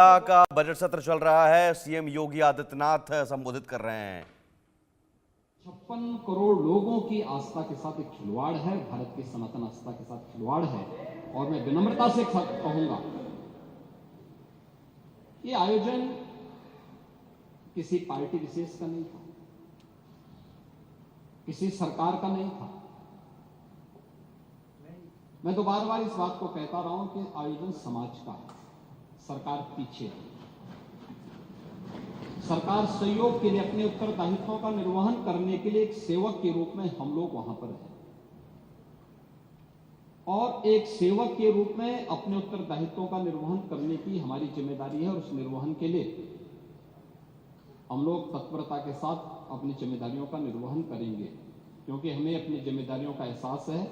का बजट सत्र चल रहा है। सीएम योगी आदित्यनाथ संबोधित कर रहे हैं। 56 करोड़ लोगों की आस्था के साथ एक खिलवाड़ है, भारत की सनातन आस्था के साथ खिलवाड़ है। और मैं विनम्रता से कहूंगा, ये आयोजन किसी पार्टी विशेष का नहीं था, किसी सरकार का नहीं था। मैं तो बार बार इस बात को कहता रहा हूं कि आयोजन समाज का है, सरकार पीछे है। सरकार सहयोग के लिए, अपने उत्तरदायित्वों का निर्वहन करने के लिए एक सेवक के रूप में हम लोग वहां पर हैं, और एक सेवक के रूप में अपने उत्तरदायित्वों का निर्वहन करने की हमारी जिम्मेदारी है। और उस निर्वहन के लिए हम लोग तत्परता के साथ अपनी जिम्मेदारियों का निर्वहन करेंगे, क्योंकि हमें अपनी जिम्मेदारियों का एहसास है।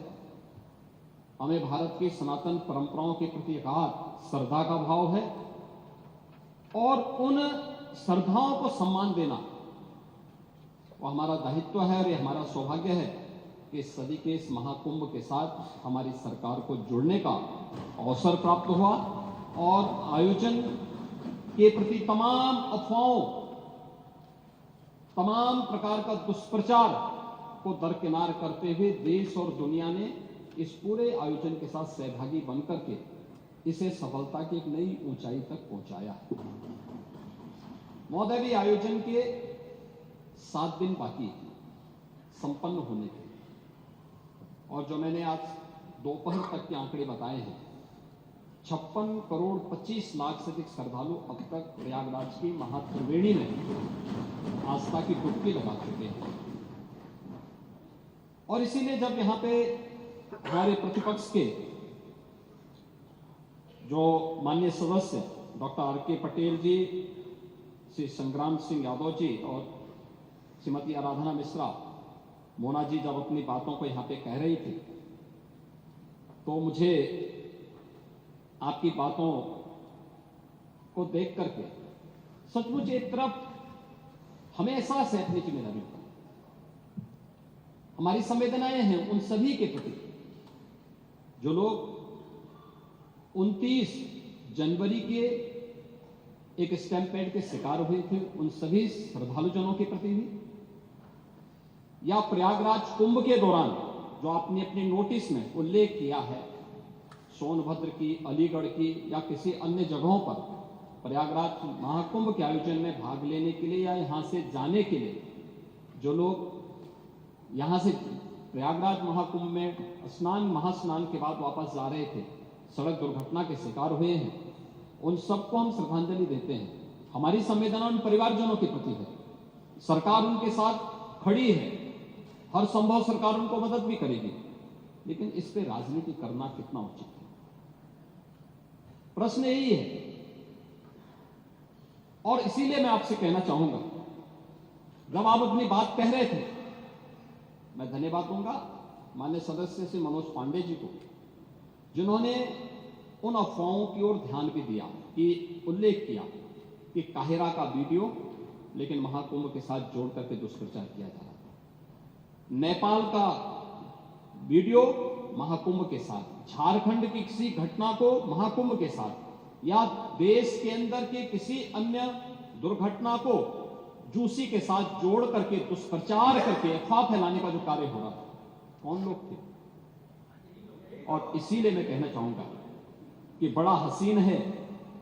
हमें भारत की सनातन परंपराओं के प्रति अगाध श्रद्धा का भाव है, और उन श्रद्धाओं को सम्मान देना वो हमारा दायित्व है। और ये हमारा सौभाग्य है कि इस सदी के इस महाकुंभ के साथ हमारी सरकार को जुड़ने का अवसर प्राप्त हुआ, और आयोजन के प्रति तमाम अफवाहों, तमाम प्रकार का दुष्प्रचार को दरकिनार करते हुए देश और दुनिया ने इस पूरे आयोजन के साथ सहभागी बनकर के इसे सफलता की एक नई ऊंचाई तक पहुंचाया है। महोदय, भी आयोजन के 7 दिन बाकी संपन्न होने के, और जो मैंने आज दोपहर तक के आंकड़े बताए हैं, 56 करोड़ 25 लाख से अधिक श्रद्धालु अब तक प्रयागराज की महात्रिवेणी में आस्था की डुबकी लगा चुके हैं। और इसीलिए जब यहां पे हमारे प्रतिपक्ष के जो माननीय सदस्य डॉक्टर आर.के. पटेल जी, श्री संग्राम सिंह यादव जी और श्रीमती आराधना मिश्रा, मोना जी जब अपनी बातों को यहां पे कह रही थी, तो मुझे आपकी बातों को देख करके सचमुच एक तरफ हमें एहसास है अपनी जिम्मेदारियों का, हमारी संवेदनाएं हैं उन सभी के प्रति जो लोग 29 जनवरी के एक स्टैम्पेड के शिकार हुए थे, उन सभी श्रद्धालुजनों के प्रति भी, या प्रयागराज कुंभ के दौरान जो आपने अपने नोटिस में उल्लेख किया है, सोनभद्र की, अलीगढ़ की या किसी अन्य जगहों पर प्रयागराज महाकुंभ के आयोजन में भाग लेने के लिए या यहां से जाने के लिए जो लोग यहां से प्रयागराज महाकुंभ में महास्नान के बाद वापस जा रहे थे, सड़क दुर्घटना के शिकार हुए हैं, उन सबको हम श्रद्धांजलि देते हैं। हमारी संवेदना उन परिवारजनों के प्रति है। सरकार उनके साथ खड़ी है, हर संभव सरकार उनको मदद भी करेगी, लेकिन इस पे राजनीति करना कितना उचित है? प्रश्न यही है। और इसीलिए मैं आपसे कहना चाहूंगा, जब आप अपनी बात कह रहे थे, मैं धन्यवाद दूंगा माननीय सदस्य श्री मनोज पांडे जी को, जिन्होंने उन अफवाहों की ओर ध्यान भी दिया, कि उल्लेख किया कि काहिरा का वीडियो लेकिन महाकुंभ के साथ जोड़ करके दुष्प्रचार किया जा रहा था, नेपाल का वीडियो महाकुंभ के साथ, झारखंड की किसी घटना को महाकुंभ के साथ, या देश के अंदर के किसी अन्य दुर्घटना को जूसी के साथ जोड़ करके दुष्प्रचार करके अफवाह फैलाने का जो कार्य हो रहा था, कौन लोग थे? और इसीलिए मैं कहना चाहूंगा कि बड़ा हसीन है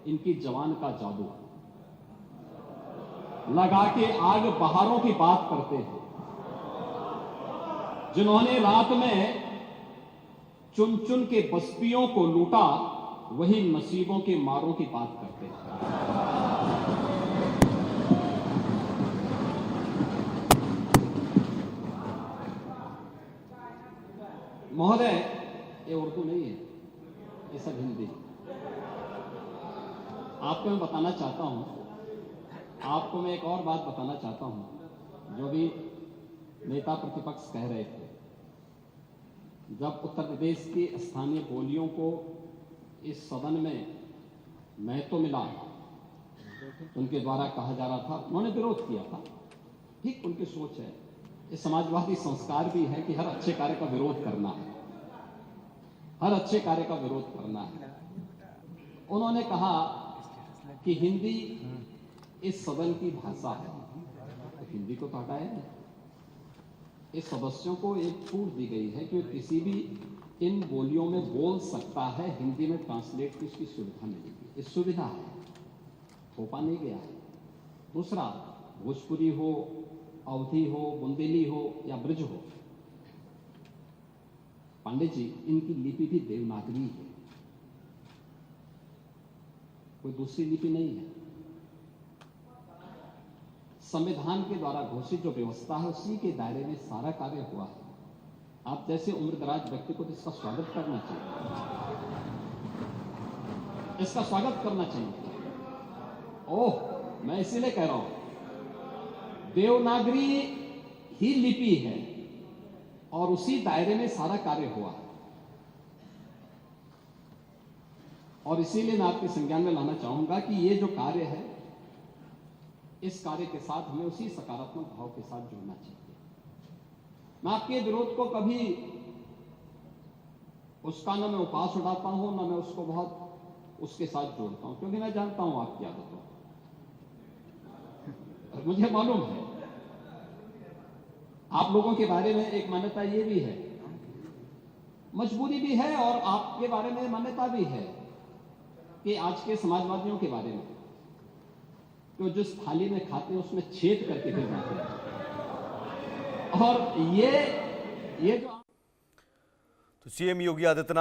इनकी जवान का जादू, लगा के आग बहारों की बात करते हैं, जिन्होंने रात में चुन चुन के बस्तियों को लूटा, वही नसीबों के मारों की बात करते हैं। महोदय, ये उर्दू नहीं है, ये सब हिंदी। आपको मैं बताना चाहता हूं, आपको मैं एक और बात बताना चाहता हूं, जो भी नेता प्रतिपक्ष कह रहे थे, जब उत्तर प्रदेश की स्थानीय बोलियों को इस सदन में महत्व मिला, उनके द्वारा कहा जा रहा था, उन्होंने विरोध किया था। ठीक उनकी सोच है, ये समाजवादी संस्कार भी है कि हर अच्छे कार्य का विरोध करना है, हर अच्छे कार्य का विरोध करना है। उन्होंने कहा कि हिंदी इस सदन की भाषा है, तो हिंदी को तो हटाया नहीं। इस सदस्यों को एक छूट दी गई है कि किसी भी इन बोलियों में बोल सकता है, हिंदी में ट्रांसलेट की उसकी सुविधा मिलेगी। इस सुविधा है, थोपा नहीं गया है। दूसरा, भोजपुरी हो, अवधी हो, बुंदेली हो या ब्रज हो, पांडे जी इनकी लिपि भी देवनागरी है, कोई दूसरी लिपि नहीं है। संविधान के द्वारा घोषित जो व्यवस्था है उसी के दायरे में सारा कार्य हुआ है। आप जैसे उम्रदराज व्यक्ति को तो इसका स्वागत करना चाहिए, इसका स्वागत करना चाहिए। ओह, मैं इसीलिए कह रहा हूं, देवनागरी ही लिपि है और उसी दायरे में सारा कार्य हुआ है, और इसीलिए मैं आपके संज्ञान में लाना चाहूंगा कि ये जो कार्य है, इस कार्य के साथ हमें उसी सकारात्मक भाव के साथ जुड़ना चाहिए। मैं आपके विरोध को कभी उसका न मैं उपास उठाता हूं, न मैं उसको बहुत उसके साथ जोड़ता हूं, क्योंकि मैं जानता हूं आपकी आदतों और मुझे मालूम है आप लोगों के बारे में एक मान्यता ये भी है, मजबूरी भी है, और आपके बारे में मान्यता भी है कि आज के समाजवादियों के बारे में तो जिस थाली में खाते हैं उसमें छेद करके फिर जाते हैं। और ये जो तो सीएम योगी आदित्यनाथ